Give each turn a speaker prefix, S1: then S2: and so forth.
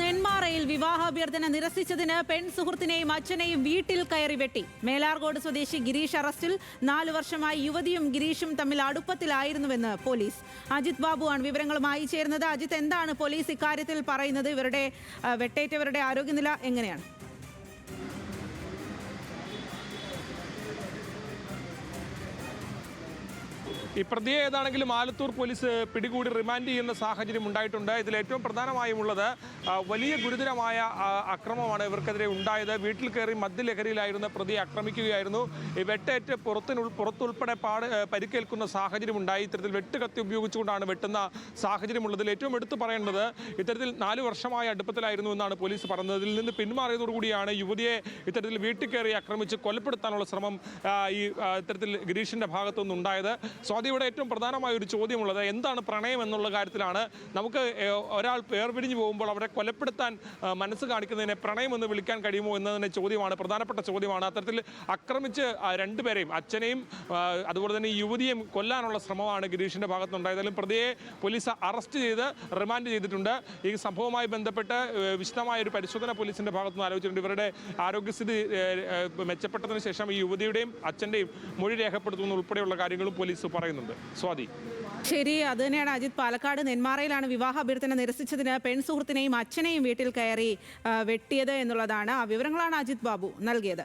S1: നെന്മാറയിൽ വിവാഹാഭ്യർത്ഥന നിരസിച്ചതിന് പെൺസുഹൃത്തിനെയും അച്ഛനെയും വീട്ടിൽ കയറി വെട്ടി. മേലാർകോട് സ്വദേശി ഗിരീഷ് അറസ്റ്റിൽ. 4 വർഷമായി യുവതിയും ഗിരീഷും തമ്മിൽ അടുപ്പത്തിലായിരുന്നുവെന്ന് പോലീസ്. അജിത് ബാബുവാണ് വിവരങ്ങളുമായി ചേരുന്നത്. അജിത്, എന്താണ് പോലീസ് ഇക്കാര്യത്തിൽ പറയുന്നത്? ഇവരുടെ വെട്ടേറ്റവരുടെ ആരോഗ്യനില എങ്ങനെയാണ്?
S2: ഈ പ്രതിയെ ഏതാണെങ്കിലും ആലത്തൂർ പോലീസ് പിടികൂടി റിമാൻഡ് ചെയ്യുന്ന സാഹചര്യം ഉണ്ടായിട്ടുണ്ട്. ഇതിൽ ഏറ്റവും പ്രധാനമായും ഉള്ളത് വലിയ ഗുരുതരമായ അക്രമമാണ് ഇവർക്കെതിരെ ഉണ്ടായത്. വീട്ടിൽ കയറി മദ്യലഹരിയിലായിരുന്ന പ്രതിയെ ആക്രമിക്കുകയായിരുന്നു. ഈ വെട്ടേറ്റ് പുറത്തുൾപ്പെടെ പരിക്കേൽക്കുന്ന സാഹചര്യം ഉണ്ടായി. ഇത്തരത്തിൽ വെട്ടുകത്തി ഉപയോഗിച്ചുകൊണ്ടാണ് വെട്ടുന്ന സാഹചര്യമുള്ളതിൽ ഏറ്റവും എടുത്തു പറയേണ്ടത് ഇത്തരത്തിൽ 4 വർഷമായ അടുപ്പത്തിലായിരുന്നു എന്നാണ് പോലീസ് പറഞ്ഞത്. ഇതിൽ നിന്ന് പിന്മാറിയതോടുകൂടിയാണ് യുവതിയെ ഇത്തരത്തിൽ വീട്ടിൽ കയറി ആക്രമിച്ച് കൊലപ്പെടുത്താനുള്ള ശ്രമം ഈ ഇത്തരത്തിൽ ഗിരീഷിന്റെ ഭാഗത്തുനിന്ന് ഉണ്ടായത്. സ്വാതിയുടെ ഏറ്റവും പ്രധാനമായ ഒരു ചോദ്യമുള്ളത് എന്താണ് പ്രണയം എന്നുള്ള കാര്യത്തിലാണ്. നമുക്ക് ഒരാൾ വേർപിരിഞ്ഞു പോകുമ്പോൾ അവരെ കൊലപ്പെടുത്താൻ മനസ്സ് കാണിക്കുന്നതിനെ പ്രണയം എന്ന് വിളിക്കാൻ കഴിയുമോ എന്നതിൻ്റെ ചോദ്യമാണ്, പ്രധാനപ്പെട്ട ചോദ്യമാണ്. അത്തരത്തിൽ ആക്രമിച്ച് രണ്ടുപേരെയും, അച്ഛനെയും അതുപോലെ തന്നെ ഈ യുവതിയെയും കൊല്ലാനുള്ള ശ്രമമാണ് ഗിരീഷിൻ്റെ ഭാഗത്തുനിന്നുണ്ടായത്. അതിലും പ്രതിയെ പോലീസ് അറസ്റ്റ് ചെയ്ത് റിമാൻഡ് ചെയ്തിട്ടുണ്ട്. ഈ സംഭവവുമായി ബന്ധപ്പെട്ട് വിശദമായ ഒരു പരിശോധന പോലീസിൻ്റെ ഭാഗത്തുനിന്ന് ആലോചിച്ചിട്ടുണ്ട്. ഇവരുടെ ആരോഗ്യസ്ഥിതി മെച്ചപ്പെട്ടതിന് ശേഷം ഈ യുവതിയുടെയും അച്ഛൻ്റെയും മൊഴി രേഖപ്പെടുത്തുന്ന ഉൾപ്പെടെയുള്ള കാര്യങ്ങളും പോലീസ് പറയുന്നുണ്ട്. സ്വാതി.
S1: ശരി, അത് തന്നെയാണ് അജിത്. പാലക്കാട് നെന്മാറയിലാണ് വിവാഹാഭ്യർത്ഥന നിരസിച്ചതിന് പെൺസുഹൃത്തിനെയും അച്ഛനെയും വീട്ടിൽ കയറി വെട്ടിയത് എന്നുള്ളതാണ്. ആ വിവരങ്ങളാണ് അജിത് ബാബു നൽകിയത്.